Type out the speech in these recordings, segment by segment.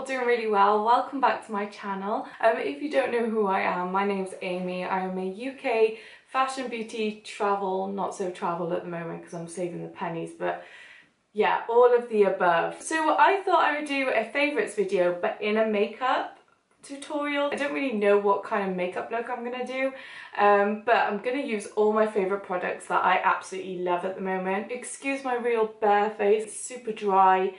all doing really well. Welcome back to my channel. If you don't know who I am, my name's Amy. I am a UK fashion, beauty, travel, not so travel at the moment because I'm saving the pennies, but yeah, all of the above. So I thought I would do a favourites video, but in a makeup tutorial. I don't really know what kind of makeup look I'm gonna do, but I'm gonna use all my favourite products that I absolutely love at the moment. Excuse my real bare face, it's super dry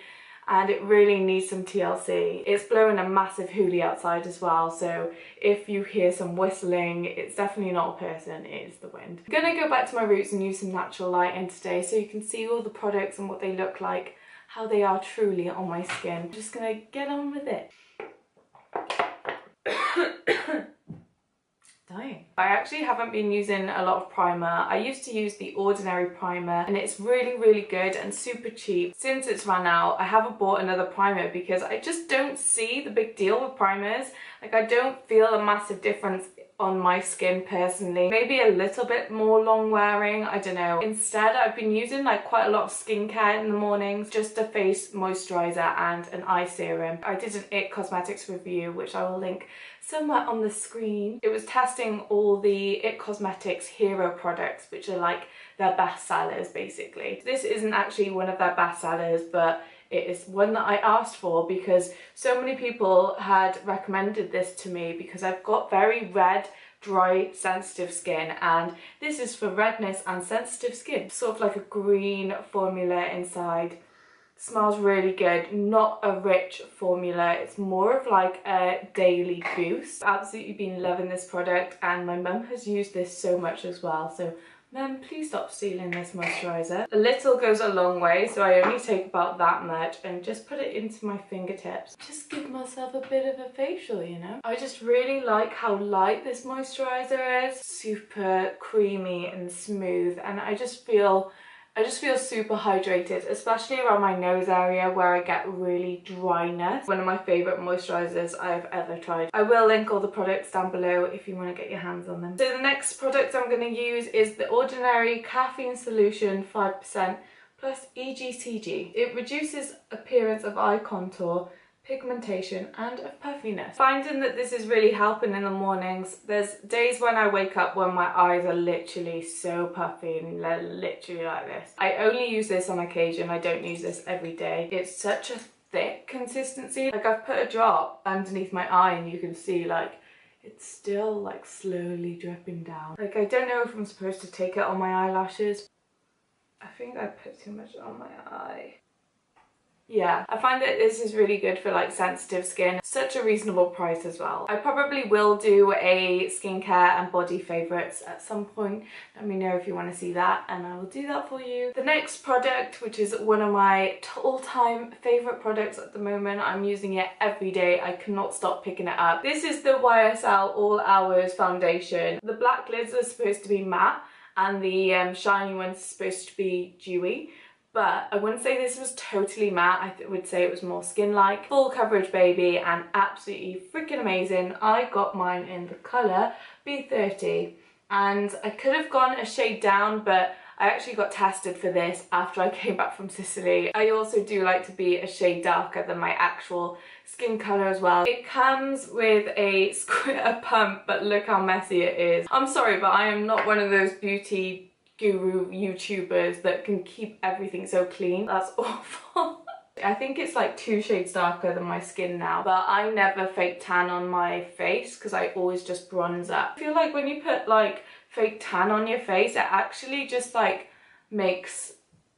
and it really needs some TLC. It's blowing a massive hoolie outside as well, so if you hear some whistling, it's definitely not a person, it is the wind. I'm gonna go back to my roots and use some natural lighting today so you can see all the products and what they look like, how they are truly on my skin. I'm just gonna get on with it. Dying. I actually haven't been using a lot of primer. I used to use the Ordinary primer and it's really good and super cheap. Since it's run out, I haven't bought another primer because I just don't see the big deal with primers. Like, I don't feel a massive difference on my skin personally. Maybe a little bit more long wearing, I don't know. Instead, I've been using like quite a lot of skincare in the mornings, just a face moisturizer and an eye serum. I did an IT Cosmetics review, which I will link somewhere on the screen. It was testing all the IT Cosmetics hero products, which are like their best sellers basically. This isn't actually one of their best sellers, but it is one that I asked for because so many people had recommended this to me because I've got very red, dry, sensitive skin, and this is for redness and sensitive skin. Sort of like a green formula inside. Smells really good. Not a rich formula, it's more of like a daily boost. Absolutely been loving this product and my mum has used this so much as well, so Mum, please stop stealing this moisturiser. A little goes a long way, so I only take about that much and just put it into my fingertips. Just give myself a bit of a facial, you know? I just really like how light this moisturiser is. Super creamy and smooth, and I just feel super hydrated, especially around my nose area where I get really dryness. One of my favourite moisturisers I've ever tried. I will link all the products down below if you want to get your hands on them. So the next product I'm going to use is the Ordinary Caffeine Solution 5% plus EGCG. It reduces appearance of eye contour, pigmentation and of puffiness. Finding that this is really helping in the mornings. There's days when I wake up when my eyes are literally so puffy and they're literally like this. I only use this on occasion, I don't use this every day. It's such a thick consistency. Like, I've put a drop underneath my eye and you can see like it's still like slowly dripping down. Like, I don't know if I'm supposed to take it on my eyelashes. I think I put too much on my eye. Yeah, I find that this is really good for like sensitive skin. Such a reasonable price as well. I probably will do a skincare and body favourites at some point. Let me know if you want to see that and I will do that for you. The next product, which is one of my all-time favourite products at the moment, I'm using it every day. I cannot stop picking it up. This is the YSL All Hours Foundation. The black lids are supposed to be matte and the shiny one's supposed to be dewy. But I wouldn't say this was totally matte, I would say it was more skin-like. Full coverage baby and absolutely freaking amazing. I got mine in the colour B30 and I could have gone a shade down, but I actually got tested for this after I came back from Sicily. I also do like to be a shade darker than my actual skin colour as well. It comes with a pump, but look how messy it is. I'm sorry, but I am not one of those beauty guru YouTubers that can keep everything so clean. That's awful. I think it's like 2 shades darker than my skin now, but I never fake tan on my face because I always just bronze up. I feel like when you put like fake tan on your face, it actually just like makes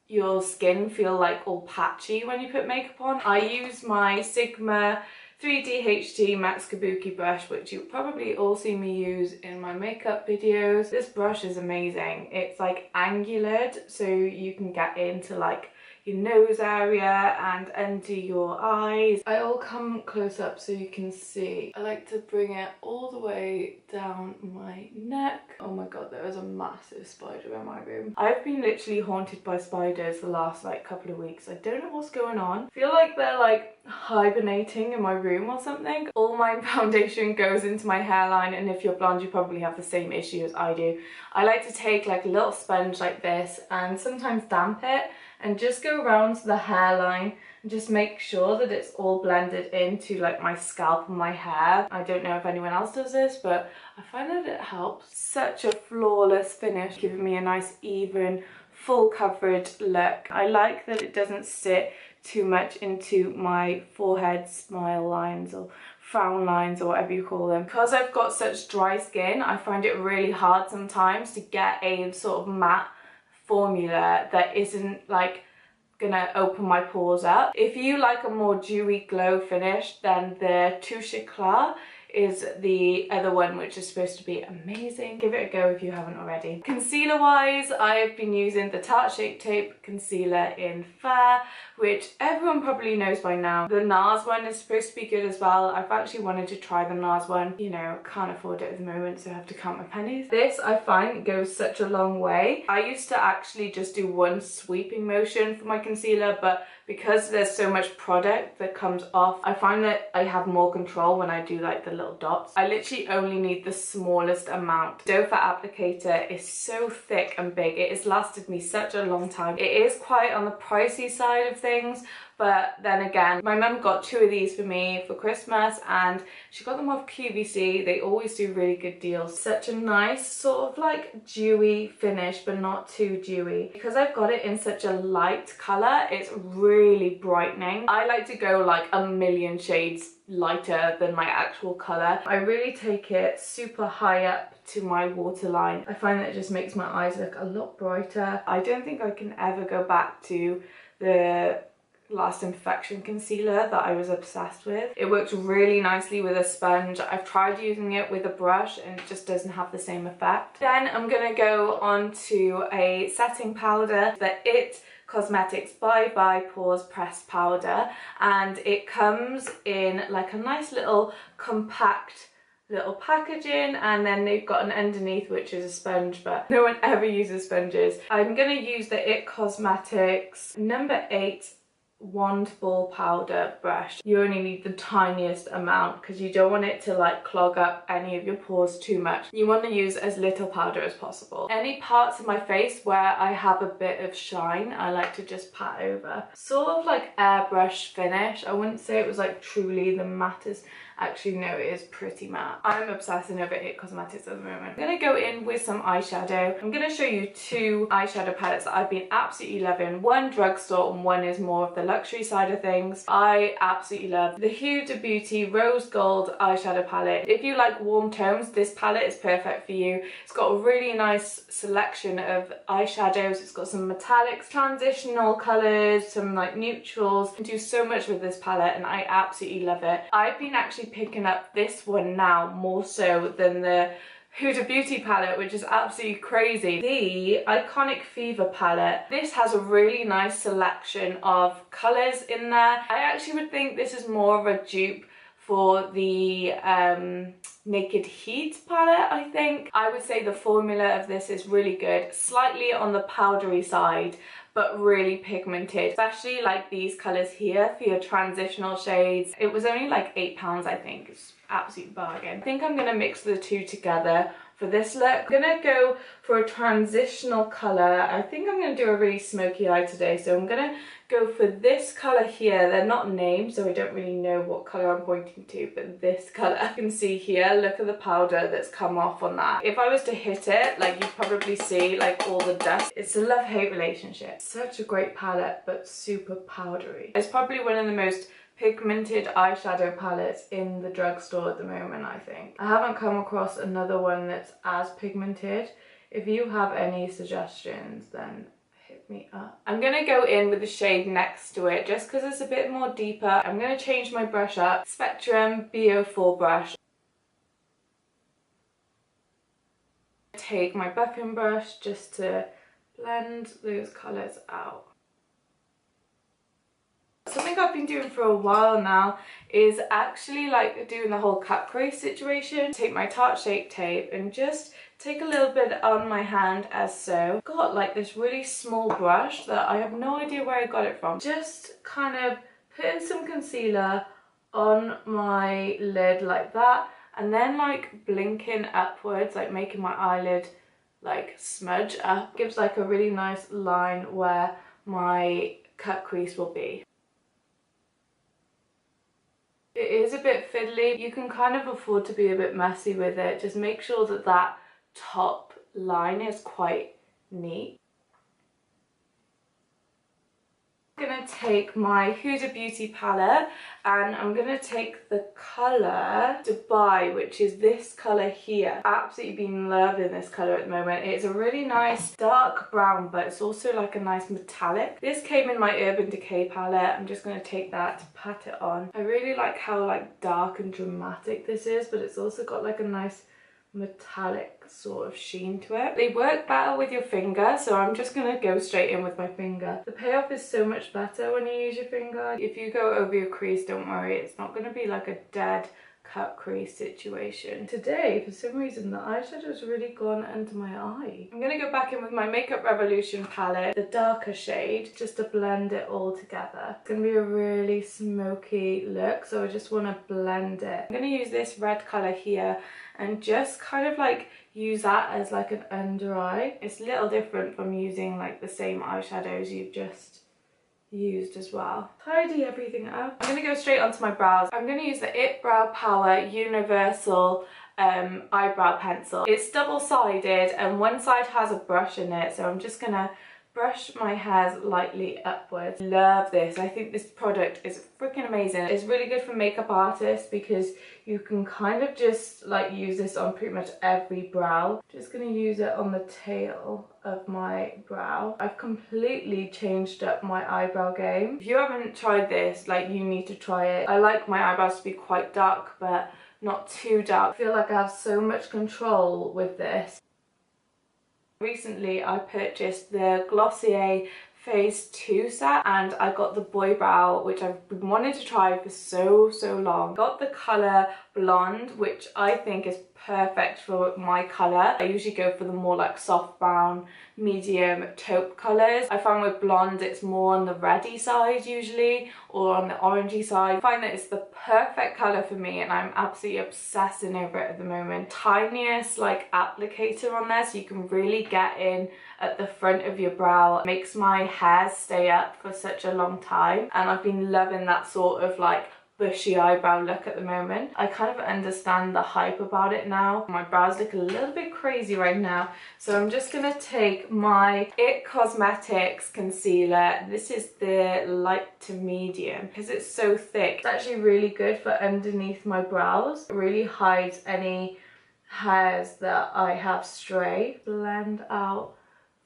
your skin feel like all patchy when you put makeup on. I use my Sigma 3DHT Max Kabuki brush, which you probably all see me use in my makeup videos. This brush is amazing. It's like angular, so you can get into like your nose area and under your eyes. I'll come close up so you can see. I like to bring it all the way down my neck. Oh my god, there is a massive spider in my room. I've been literally haunted by spiders the last like couple of weeks. I don't know what's going on. I feel like they're like hibernating in my room or something. All my foundation goes into my hairline, and if you're blonde you probably have the same issue as I do. I like to take like a little sponge like this and sometimes damp it and just go around the hairline and just make sure that it's all blended into like my scalp and my hair. I don't know if anyone else does this, but I find that it helps. Such a flawless finish, giving me a nice even full coverage look. I like that it doesn't sit too much into my forehead smile lines or frown lines or whatever you call them. Because I've got such dry skin, I find it really hard sometimes to get a sort of matte formula that isn't like gonna open my pores up. If you like a more dewy glow finish, then the Touche Eclat is the other one, which is supposed to be amazing. Give it a go if you haven't already. Concealer wise, I've been using the Tarte Shape Tape concealer in Fair, which everyone probably knows by now. The NARS one is supposed to be good as well. I've actually wanted to try the NARS one. You know, can't afford it at the moment, so I have to count my pennies. This, I find, goes such a long way. I used to actually just do one sweeping motion for my concealer, but because there's so much product that comes off, I find that I have more control when I do like the little dots. I literally only need the smallest amount. Doe Foot applicator is so thick and big. It has lasted me such a long time. It is quite on the pricey side of things, but then again, my mum got 2 of these for me for Christmas and she got them off QVC. They always do really good deals. Such a nice sort of like dewy finish, but not too dewy. Because I've got it in such a light colour, it's really brightening. I like to go like a million shades lighter than my actual colour. I really take it super high up to my waterline. I find that it just makes my eyes look a lot brighter. I don't think I can ever go back to the Last Imperfection concealer that I was obsessed with. It works really nicely with a sponge. I've tried using it with a brush and it just doesn't have the same effect. Then I'm gonna go on to a setting powder, the It Cosmetics Bye Bye Pores Pressed Powder, and it comes in like a nice little compact little packaging, and then they've got an underneath which is a sponge, but no one ever uses sponges. I'm gonna use the It Cosmetics number 8 wand ball powder brush. You only need the tiniest amount because you don't want it to like clog up any of your pores too much. You want to use as little powder as possible. Any parts of my face where I have a bit of shine, I like to just pat over. Sort of like airbrush finish. I wouldn't say it was like truly the mattest. Actually, no, it is pretty matte. I'm obsessing over It Cosmetics at the moment. I'm gonna go in with some eyeshadow. I'm gonna show you 2 eyeshadow palettes that I've been absolutely loving. One drugstore and one is more of the luxury side of things. I absolutely love the Huda Beauty Rose Gold eyeshadow palette. If you like warm tones, this palette is perfect for you. It's got a really nice selection of eyeshadows. It's got some metallics, transitional colors, some like neutrals. You can do so much with this palette and I absolutely love it. I've been actually picking up this one now more so than the Huda Beauty palette, which is absolutely crazy. The Iconic Fever palette, this has a really nice selection of colours in there. I actually would think this is more of a dupe for the Naked Heat palette, I think. I would say the formula of this is really good, slightly on the powdery side, but really pigmented, especially like these colours here for your transitional shades. It was only like £8, I think. It's absolute bargain. I think I'm gonna mix the 2 together for this look. I'm gonna go for a transitional colour. I think I'm gonna do a really smoky eye today, so I'm gonna go for this colour here. They're not named, so I don't really know what colour I'm pointing to, but this colour. You can see here, look at the powder that's come off on that. If I was to hit it, like you'd probably see like all the dust. It's a love-hate relationship. Such a great palette, but super powdery. It's probably one of the most pigmented eyeshadow palettes in the drugstore at the moment, I think. I haven't come across another one that's as pigmented. If you have any suggestions, then hit me up. I'm gonna go in with the shade next to it just because it's a bit more deeper. I'm gonna change my brush up. Spectrum BO4 brush. Take my buffing brush just to blend those colours out. Something I've been doing for a while now is actually like doing the whole cut crease situation. Take my Tarte Shape Tape and just take a little bit on my hand as so. Got like this really small brush that I have no idea where I got it from. Just kind of putting some concealer on my lid like that and then like blinking upwards, like making my eyelid like smudge up. Gives like a really nice line where my cut crease will be. It is a bit fiddly. You can kind of afford to be a bit messy with it. Just make sure that that top line is quite neat. I'm going to take my Huda Beauty palette and I'm going to take the colour Dubai, which is this colour here. Absolutely been loving this colour at the moment. It's a really nice dark brown, but it's also like a nice metallic. This came in my Urban Decay palette. I'm just going to take that to pat it on. I really like how like dark and dramatic this is, but it's also got like a nice metallic sort of sheen to it. They work better with your finger, so I'm just gonna go straight in with my finger. The payoff is so much better when you use your finger. If you go over your crease, don't worry, it's not gonna be like a dead cut crease situation. Today, for some reason, the eyeshadow's really gone under my eye. I'm gonna go back in with my Makeup Revolution palette, the darker shade, just to blend it all together. It's gonna be a really smoky look, so I just wanna blend it. I'm gonna use this red color here and just kind of like use that as like an under eye. It's a little different from using like the same eyeshadows you've just used as well. Tidy everything up. I'm gonna go straight onto my brows. I'm gonna use the IT Brow Power Universal eyebrow pencil. It's double-sided and one side has a brush in it, so I'm just gonna brush my hairs lightly upwards. Love this. I think this product is freaking amazing. It's really good for makeup artists because you can kind of just like use this on pretty much every brow. Just gonna use it on the tail of my brow. I've completely changed up my eyebrow game. If you haven't tried this, like, you need to try it. I like my eyebrows to be quite dark, but not too dark. I feel like I have so much control with this. Recently I purchased the Glossier Phase 2 set and I got the Boy Brow, which I've been wanting to try for so long. Got the colour Blonde, which I think is perfect for my colour. I usually go for the more like soft brown, medium taupe colours. I find with Blonde it's more on the reddy side usually, or on the orangey side. I find that it's the perfect colour for me and I'm absolutely obsessing over it at the moment. Tiniest like applicator on there, so you can really get in at the front of your brow. It makes my hair stay up for such a long time and I've been loving that sort of like bushy eyebrow look at the moment. I kind of understand the hype about it now. My brows look a little bit crazy right now, so I'm just gonna take my IT Cosmetics concealer. This is the light to medium because it's so thick. It's actually really good for underneath my brows. It really hides any hairs that I have stray. Blend out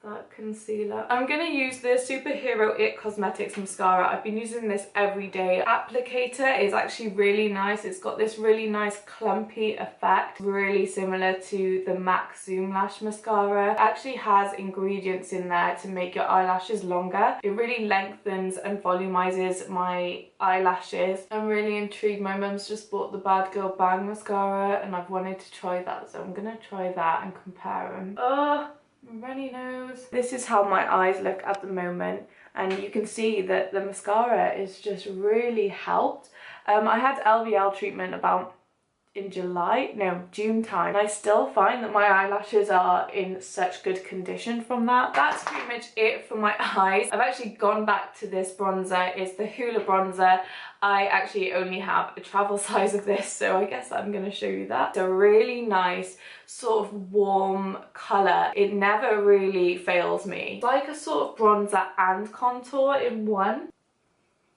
that concealer. I'm gonna use the Superhero IT Cosmetics mascara. I've been using this every day. Applicator is actually really nice. It's got this really nice clumpy effect, really similar to the MAC Zoom Lash mascara. It actually has ingredients in there to make your eyelashes longer. It really lengthens and volumizes my eyelashes. I'm really intrigued. My mum's just bought the Bad Girl Bang mascara and I've wanted to try that, so I'm gonna try that and compare them. Runny nose. This is how my eyes look at the moment and you can see that the mascara is just really helped. I had LVL treatment about in June time. I still find that my eyelashes are in such good condition from that. That's pretty much it for my eyes. I've actually gone back to this bronzer. It's the Hoola bronzer. I actually only have a travel size of this, so I guess I'm going to show you that. It's a really nice sort of warm colour. It never really fails me. It's like a sort of bronzer and contour in one.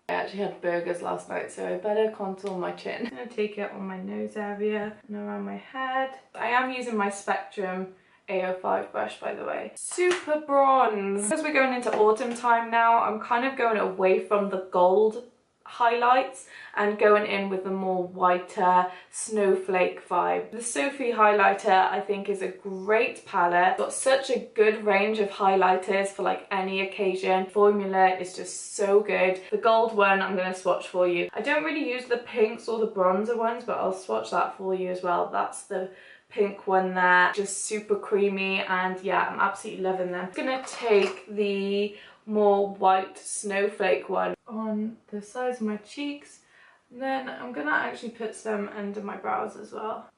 I actually had burgers last night, so I better contour my chin. I'm going to take it on my nose area and around my head. I am using my Spectrum A05 brush, by the way. Super bronze. Because we're going into autumn time now, I'm kind of going away from the gold highlights and going in with the more whiter snowflake vibe. The Sophie highlighter I think is a great palette. It's got such a good range of highlighters for like any occasion. Formula is just so good. The gold one I'm going to swatch for you. I don't really use the pinks or the bronzer ones, but I'll swatch that for you as well. That's the pink one there, just super creamy, and yeah, I'm absolutely loving them. I'm gonna take the more white snowflake one on the sides of my cheeks, and then I'm gonna actually put some under my brows as well.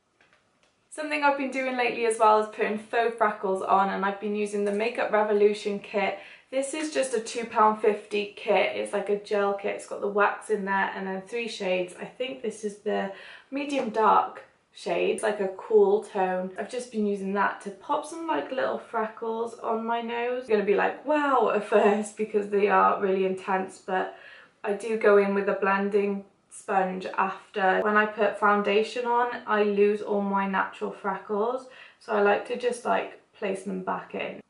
Something I've been doing lately as well is putting faux freckles on, and I've been using the Makeup Revolution kit This is just a £2.50 kit. It's like a gel kit. It's got the wax in there and then 3 shades. I think this is the medium dark shade. It's like a cool tone. I've just been using that to pop some like little freckles on my nose. It's gonna be like wow at first because they are really intense, but I do go in with a blending sponge after. When I put foundation on, I lose all my natural freckles, so I like to just like place them back in.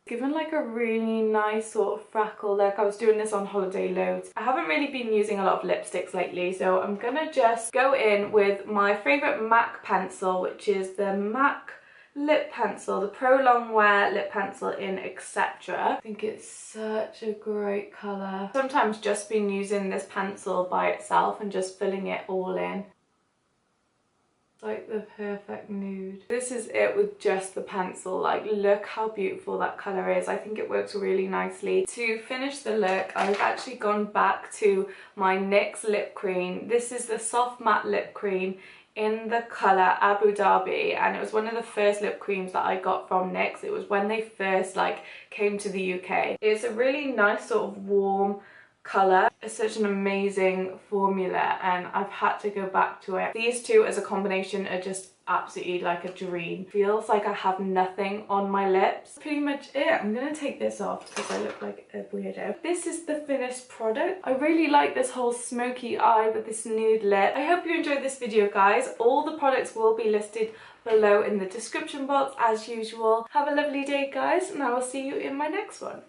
Given like a really nice sort of freckle look. I was doing this on holiday loads. I haven't really been using a lot of lipsticks lately, so I'm gonna just go in with my favourite MAC pencil, which is the MAC lip pencil, the Pro Longwear lip pencil in Etc. I think it's such a great colour. Sometimes just been using this pencil by itself and just filling it all in. Like the perfect nude. This is it with just the pencil. Like look how beautiful that colour is. I think it works really nicely. To finish the look, I've actually gone back to my NYX lip cream. This is the soft matte lip cream in the colour Abu Dhabi, and it was one of the first lip creams that I got from NYX. It was when they first like came to the UK. It's a really nice sort of warm colour. It's such an amazing formula and I've had to go back to it. These two as a combination are just absolutely like a dream. Feels like I have nothing on my lips. Pretty much it. I'm gonna take this off because I look like a weirdo. This is the finished product. I really like this whole smoky eye with this nude lip. I hope you enjoyed this video, guys. All the products will be listed below in the description box as usual. Have a lovely day, guys, and I will see you in my next one.